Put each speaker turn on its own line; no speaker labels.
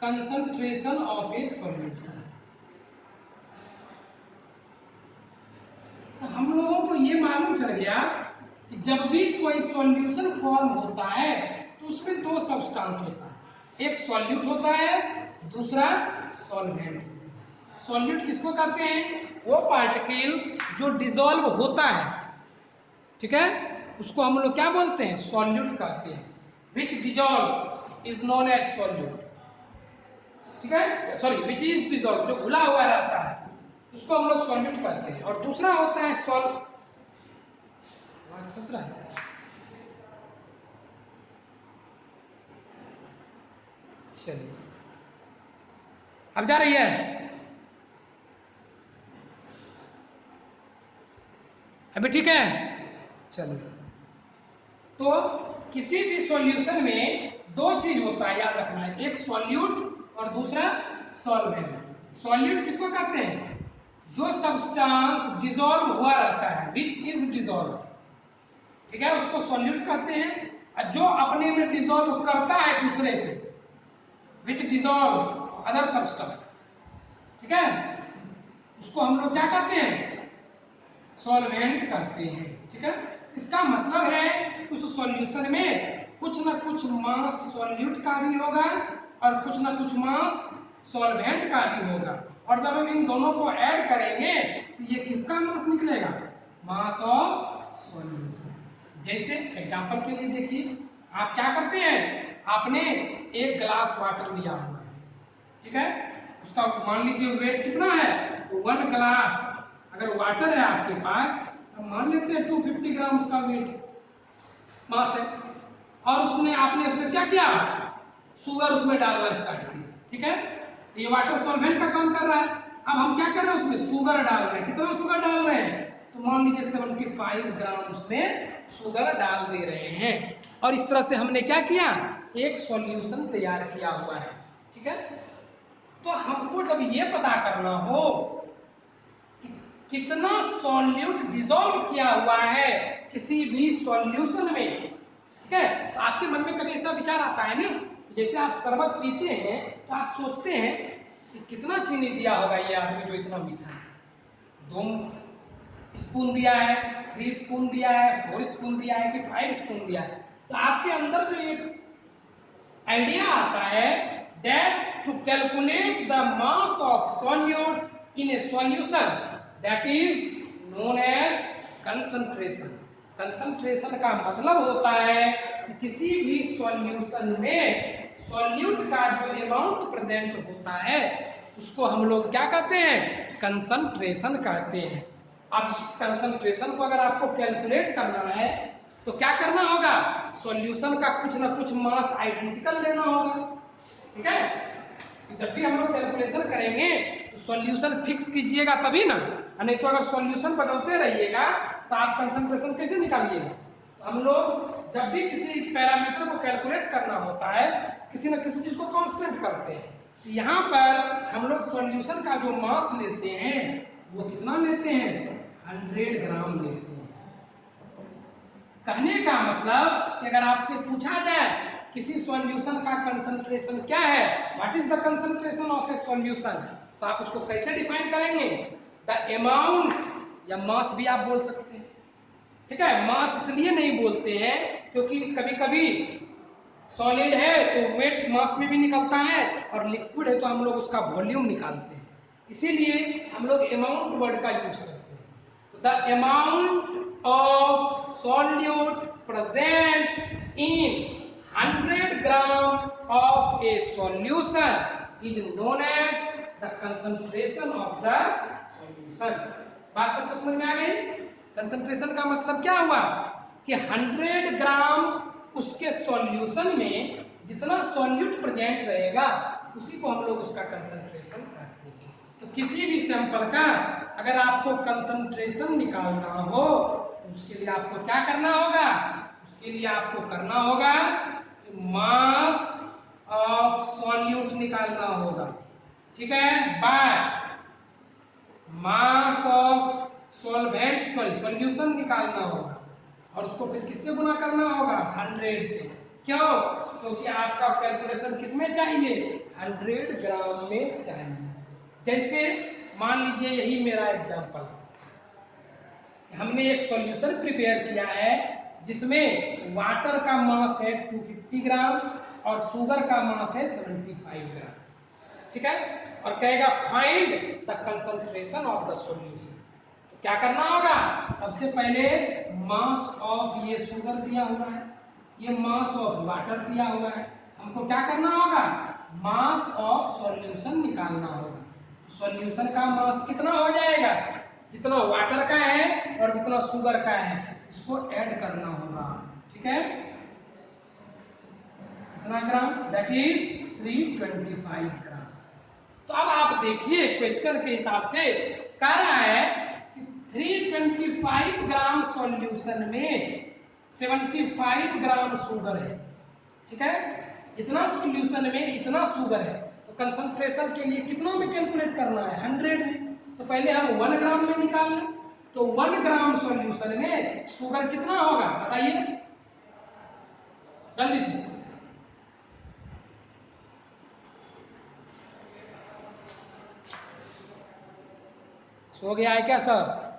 Concentration of a solution. तो हम लोगों को ये मालूम चल गया कि जब भी कोई सॉल्यूशन फॉर्म होता है तो उसमें दो सब्सटेंस होता है, एक सॉल्यूट होता है, दूसरा सॉल्वेंट। सॉल्यूट किसको कहते हैं? वो पार्टिकल जो डिसॉल्व होता है, ठीक है, उसको हम लोग क्या बोलते हैं? सॉल्यूट कहते हैं। Which dissolves is known as solute, ठीक है, सॉरी, विच इज डिसॉल्व, जो घुला हुआ रहता है उसको हम लोग सॉल्यूट कहते हैं। और दूसरा होता है फंस रहा है, चलिए अब जा रही है, अभी ठीक है, चलिए। तो किसी भी सॉल्यूशन में दो चीज होता है, याद रखना है, एक सॉल्यूट और दूसरा सॉल्वेंट। सॉल्यूट किसको कहते हैं? जो सब्सटेंस डिसॉल्व हुआ रहता है, विच इज डिसॉल्व, ठीक है, उसको सॉल्यूट कहते हैं। और जो अपने में डिसॉल्व करता है दूसरे को, विच डिसॉल्व्स अदर सब्सटेंस, ठीक है, उसको हम लोग क्या कहते हैं? सॉल्वेंट कहते हैं, ठीक है। इसका मतलब है उस सॉल्यूशन में कुछ ना कुछ मास सॉल्यूट का भी होगा और कुछ ना कुछ मास सॉल्वेंट का भी होगा। और जब हम इन दोनों को ऐड करेंगे तो ये किसका मास निकलेगा? Mass of solution. जैसे एग्जांपल के लिए देखिए, आप क्या करते हैं, आपने एक ग्लास वाटर लिया हुआ है, ठीक है, उसका मान लीजिए वेट कितना है, तो 1 ग्लास अगर वाटर है आपके पास, तो मान लेते हैं 250 ग्राम उसका वेट मास है। और उसने आपने इसमें क्या किया, शुगर उसमें डालना स्टार्ट किया, ठीक है, तो ये वाटर सॉल्वेंट का काम कर रहा है। अब हम क्या कर रहे हैं, उसमें शुगर डाल रहे हैं। कितना शुगर डाल रहे हैं, तो मान लीजिए 75 ग्राम उसमें शुगर डाल दे रहे हैं। और इस तरह से हमने क्या किया, एक सॉल्यूशन तैयार किया हुआ है, ठीक है। तो हमको जब ये पता करना हो कि कितना सॉल्यूट डिसॉल्व किया हुआ है किसी भी सॉल्यूशन में, ठीक है, तो आपके मन में कभी ऐसा विचार आता है ना, जैसे आप शरबत पीते हैं तो आप सोचते हैं कि कितना चीनी दिया होगा ये आदमी जो इतना मीठा है, 2 स्पून दिया है, 3 स्पून दिया है, 4 स्पून दिया है कि 5 स्पून दिया है। तो आपके अंदर जो एक आइडिया आता है that to calculate the mass of solute in a solution, that is known as concentration। concentration का मतलब होता है कि किसी भी सॉल्यूशन में सॉल्यूट का जो अमाउंट प्रेजेंट होता है उसको हम लोग क्या कहते हैं? कंसंट्रेशन कहते हैं। अब इस कंसंट्रेशन को अगर आपको कैलकुलेट करना है तो क्या करना होगा, सॉल्यूशन का कुछ ना कुछ मास आइडेंटिकल लेना होगा, ठीक है। तो जब भी हम लोग कैलकुलेशन करेंगे तो सॉल्यूशन फिक्स कीजिएगा तभी ना, नहीं तो अगर सॉल्यूशन बदलते रहिएगा तो आप कंसंट्रेशन कैसे निकालिएगा। तो हम लोग जब भी किसी पैरामीटर को कैलकुलेट करना होता है किसी न किसी चीज को कांस्टेंट करते हैं। तो यहाँ पर हम लोग सॉल्यूशन का जो मास लेते हैं वो कितना लेते हैं, 100 ग्राम लेते हैं। कहने का मतलब कि अगर आपसे पूछा जाए किसी सॉल्यूशन का कंसंट्रेशन क्या है, what is the concentration of a solution, तो आप उसको कैसे डिफाइन करेंगे? द अमाउंट, या मास भी आप बोल सकते हैं, ठीक है। मास इसलिए नहीं बोलते हैं क्योंकि कभी कभी सॉलिड है तो वेट मास में भी निकलता है और लिक्विड है तो हम लोग उसका वॉल्यूम निकालते हैं, इसीलिए हम लोग अमाउंट वर्ड का यूज करते हैं। तो the amount of solute present in 100 gram of a solution is known as the concentration of the solution. बात सबको समझ में आ गई? कंसंट्रेशन का मतलब क्या हुआ कि 100 ग्राम उसके सॉल्यूशन में जितना सॉल्यूट प्रेजेंट रहेगा उसी को हम लोग उसका कंसंट्रेशन कहते हैं। तो किसी भी सैंपल का अगर आपको कंसंट्रेशन निकालना हो तो उसके लिए आपको क्या करना होगा, उसके लिए आपको करना होगा कि मास ऑफ सॉल्यूट निकालना होगा, ठीक है, by mass of solvent, solution निकालना होगा और उसको फिर किससे गुना करना होगा, 100 से। क्यों? क्योंकि आपका कैलकुलेशन किसमें चाहिए? 100 ग्राम में चाहिए। जैसे मान लीजिए यही मेरा एग्जांपल, हमने एक सॉल्यूशन प्रिपेयर किया है जिसमें वाटर का मास है 250 ग्राम और शुगर का मास है 75 ग्राम, ठीक है। और कहेगा find the concentration of the solution. तो क्या करना होगा? सबसे पहले मास ऑफ ये शुगर दिया हुआ है, ये मास ऑफ वाटर दिया हुआ है, हमको क्या करना होगा? मास ऑफ सॉल्यूशन निकालना होगा। सॉल्यूशन का मास कितना हो जाएगा? जितना वाटर का है और जितना शुगर का है इसको ऐड करना होगा, ठीक है। कितना ग्राम? दैट इज 325 ग्राम। तो अब आप देखिए क्वेश्चन के हिसाब से कह रहा है कि 325 ग्राम सॉल्यूशन में 75 ग्राम शुगर है, ठीक है। इतना सॉल्यूशन में इतना शुगर है, तो कंसंट्रेशन के लिए कितना में कैलकुलेट करना है? 100 में। तो पहले हम 1 ग्राम में निकाल लें। तो 1 ग्राम सॉल्यूशन में शुगर कितना होगा बताइए जल्दी से। सो गया है क्या सब?